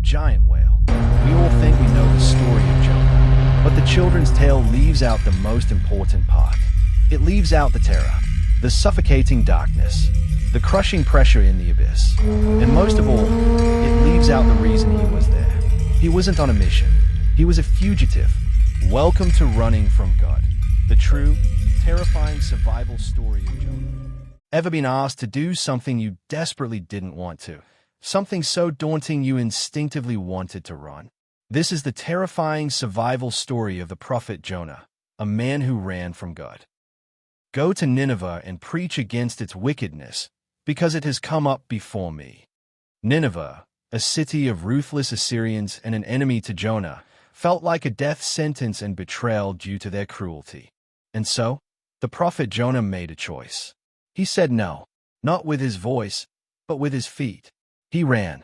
giant whale. We all think we know the story of Jonah, but the children's tale leaves out the most important part. It leaves out the terror, the suffocating darkness, the crushing pressure in the abyss. And most of all, it leaves out the reason he was there. He wasn't on a mission. He was a fugitive. Welcome to Running from God, the true, terrifying survival story of Jonah. Ever been asked to do something you desperately didn't want to? Something so daunting you instinctively wanted to run? This is the terrifying survival story of the prophet Jonah, a man who ran from God. Go to Nineveh and preach against its wickedness, because it has come up before me. Nineveh, a city of ruthless Assyrians and an enemy to Jonah, felt like a death sentence and betrayal due to their cruelty. And so, the prophet Jonah made a choice. He said no, not with his voice, but with his feet. He ran.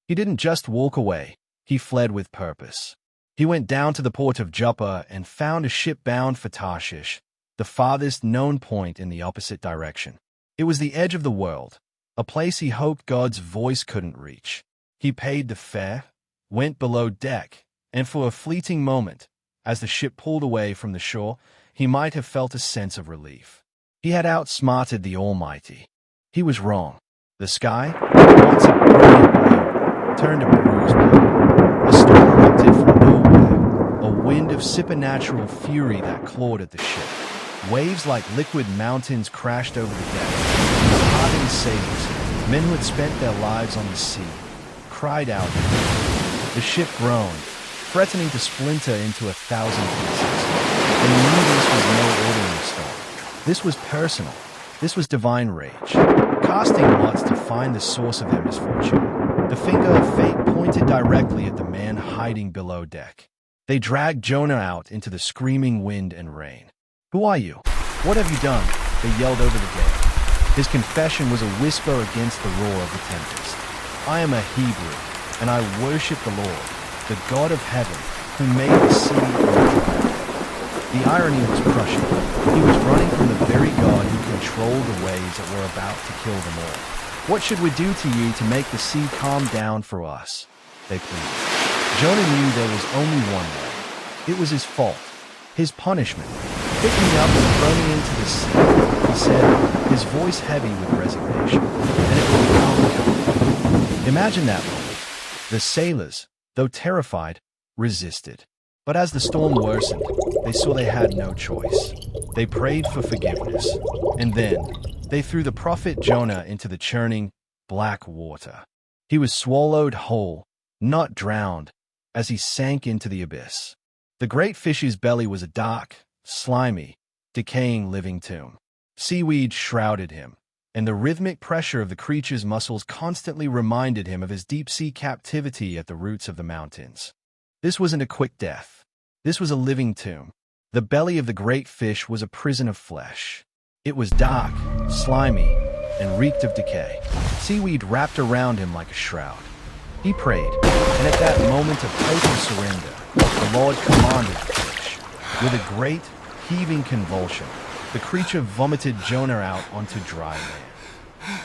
He didn't just walk away, he fled with purpose. He went down to the port of Joppa and found a ship bound for Tarshish, the farthest known point in the opposite direction. It was the edge of the world, a place he hoped God's voice couldn't reach. He paid the fare, went below deck, and for a fleeting moment, as the ship pulled away from the shore, he might have felt a sense of relief. He had outsmarted the Almighty. He was wrong. The sky, once a brilliant blue, turned a bruised blue. A storm erupted from nowhere, a wind of supernatural fury that clawed at the ship. Waves like liquid mountains crashed over the deck. The hardened sailors, men who had spent their lives on the sea, cried out. The ship groaned, threatening to splinter into 1,000 pieces. They knew this was no ordinary storm. This was personal. This was divine rage, casting lots to find the source of their misfortune. The finger of fate pointed directly at the man hiding below deck. They dragged Jonah out into the screaming wind and rain. "Who are you? What have you done?" they yelled over the gale. His confession was a whisper against the roar of the tempest. "I am a Hebrew, and I worship the Lord, the God of heaven, who made the sea and the dry." The irony was crushing. He was running from the very God who controlled the waves that were about to kill them all. "What should we do to you to make the sea calm down for us?" they pleaded. Jonah knew there was only one way. It was his fault, his punishment. "Pick me up and throw me into the sea," he said, his voice heavy with resignation, "and it will become calm." Imagine that moment. The sailors, though terrified, resisted. But as the storm worsened, they saw they had no choice. They prayed for forgiveness, and then they threw the prophet Jonah into the churning, black water. He was swallowed whole, not drowned, as he sank into the abyss. The great fish's belly was a dark, slimy, decaying living tomb. Seaweed shrouded him, and the rhythmic pressure of the creature's muscles constantly reminded him of his deep-sea captivity at the roots of the mountains. This wasn't a quick death. This was a living tomb. The belly of the great fish was a prison of flesh. It was dark, slimy, and reeked of decay. Seaweed wrapped around him like a shroud. He prayed, and at that moment of total surrender, the Lord commanded the fish. With a great, heaving convulsion, the creature vomited Jonah out onto dry land.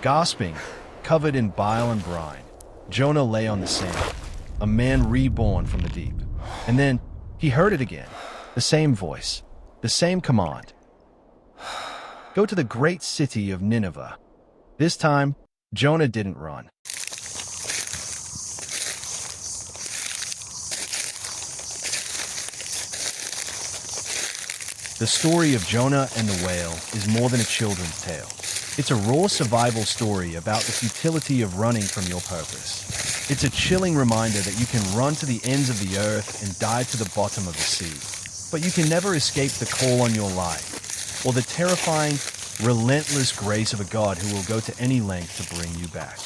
Gasping, covered in bile and brine, Jonah lay on the sand, a man reborn from the deep. And then he heard it again, the same voice, the same command. Go to the great city of Nineveh. This time, Jonah didn't run. The story of Jonah and the whale is more than a children's tale. It's a raw survival story about the futility of running from your purpose. It's a chilling reminder that you can run to the ends of the earth and dive to the bottom of the sea. But you can never escape the call on your life, or the terrifying, relentless grace of a God who will go to any length to bring you back.